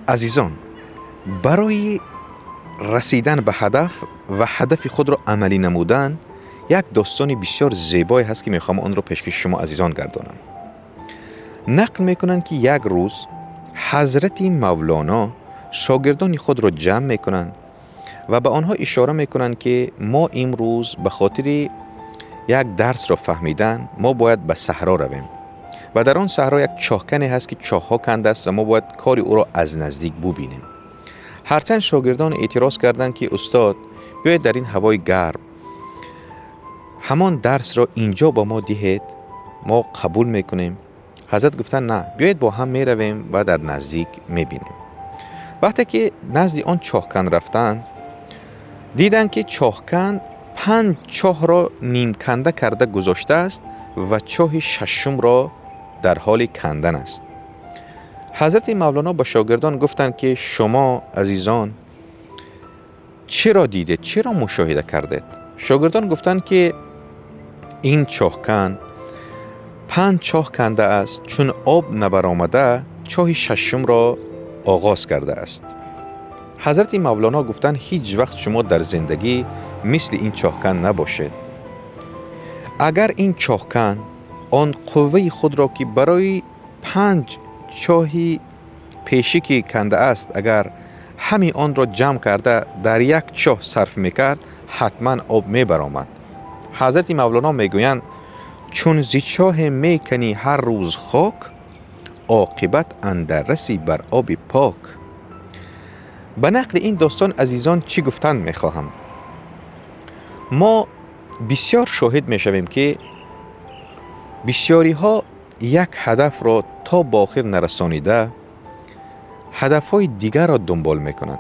عزیزان، برای رسیدن به هدف و هدف خود را عملی نمودن یک داستانی بسیار زیبایی هست که میخوام آن را پیشکش شما عزیزان گردانم. نقل میکنند که یک روز حضرت مولانا شاگردان خود را جمع میکنند و به آنها اشاره میکنند که ما امروز به خاطر یک درس را فهمیدن ما باید به صحرا رویم و در آن صحرا یک چاهکنی هست که چاه‌ها کنده است و ما باید کار او را از نزدیک ببینیم. هرچند شاگردان اعتراض کردند که استاد بیاید در این هوای گرم همان درس را اینجا با ما دهید، ما قبول میکنیم. حضرت گفتن نه، بیایید با هم میرویم و در نزدیک میبینیم. وقتی که نزد آن چاهکن رفتند دیدند که چاهکن 5 چاه را نیم کنده کرده گذاشته است و چاه ششم را در حال کندن است. حضرت مولانا با شاگردان گفتند که شما عزیزان چرا دیدید، چرا مشاهده کردید؟ شاگردان گفتند که این چاهکن 5 چاه کنده است، چون آب نبرآمده چاه ششم را آغاز کرده است. حضرت مولانا گفتند هیچ وقت شما در زندگی مثل این چاهکن نباشید. اگر این چاهکن آن قوه خود را که برای 5 چاهی پیشی که کنده است اگر همین آن را جمع کرده در یک چاه صرف میکرد حتما آب میبرآمد. حضرت مولانا میگویند چون زی چاه میکنی هر روز خاک، عاقبت اندر رسی بر آب پاک. به نقل این داستان عزیزان چی گفتن میخواهم؟ ما بسیار شاهد میشویم که بسیاری ها یک هدف را تا به آخر نرسانیده هدف های دیگر را دنبال میکنند.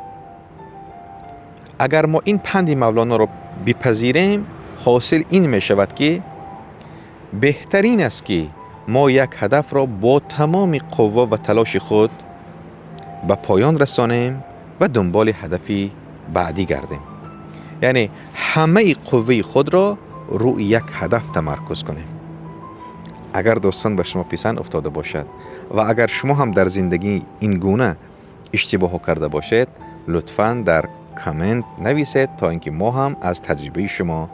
اگر ما این پند مولانا را بپذیریم حاصل این می شود که بهترین است که ما یک هدف را با تمام قوا و تلاش خود به پایان رسانیم و دنبال هدفی بعدی گردیم. یعنی همه قوه خود را روی یک هدف تمرکز کنیم. اگر داستان به شما پسند افتاده باشد و اگر شما هم در زندگی این گونه اشتباه کرده باشید لطفاً در کامنت نویسید تا اینکه ما هم از تجربه شما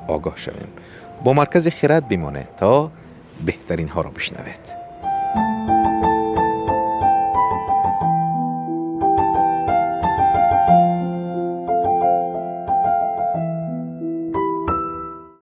آگاه شویم. با مرکز خرد بمانید تا بهترین ها را بشنوید.